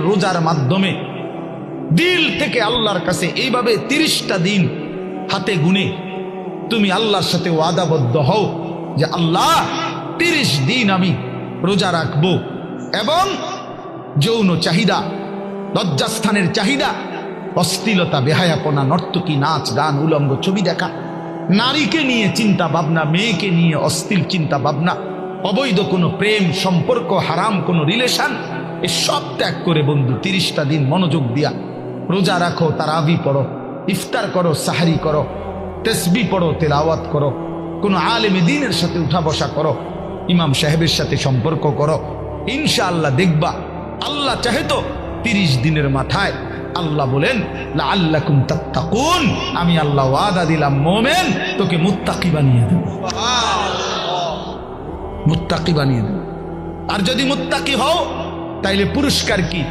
রোজার মাধ্যমে দিল থেকে আল্লাহর কাছে এইভাবে 30টা দিন হাতে গুনে তুমি আল্লাহর সাথে ওয়াদাবদ্ধ হও যে আল্লাহ 30 দিন আমি রোজা রাখবো, এবং যৌন চাহিদা, লজ্জাস্থানের চাহিদা, অশ্লীলতা, বেহায়াপনা, নর্তকী, নাচ গান, উলঙ্গ ছবি দেখা, নারীকে নিয়ে চিন্তা ভাবনা, মেয়েকে নিয়ে অশ্লীল চিন্তা ভাবনা, অবৈধ কোনো প্রেম সম্পর্ক, হারাম কোনো রিলেশন, এ সব ত্যাগ করে বন্ধু 30টা দিন মনোযোগ দিয়া রোজা রাখো, তারাবি পড়ো, ইফতার করো, সাহারি করো, তাসবিহ পড়ো, তেলাওয়াত করো, কোনো আলেমে দ্বীনের সাথে উঠা বসা করো, ইমাম সাহেবের সাথে সম্পর্ক করো। ইনশাআল্লাহ দেখবা আল্লাহ চাহে তো 30 দিনের মাথায় আল্লাহ বলেন লাআল্লাকুম তাত্তাকুন, আমি আল্লাহ ওয়াদা দিলাম মোমেন তোকে মুত্তাকি বানিয়ে দেব, মুত্তাকি বানিয়ে দেব। আর যদি মুত্তাকি হও তাইলে পুরস্কার কি?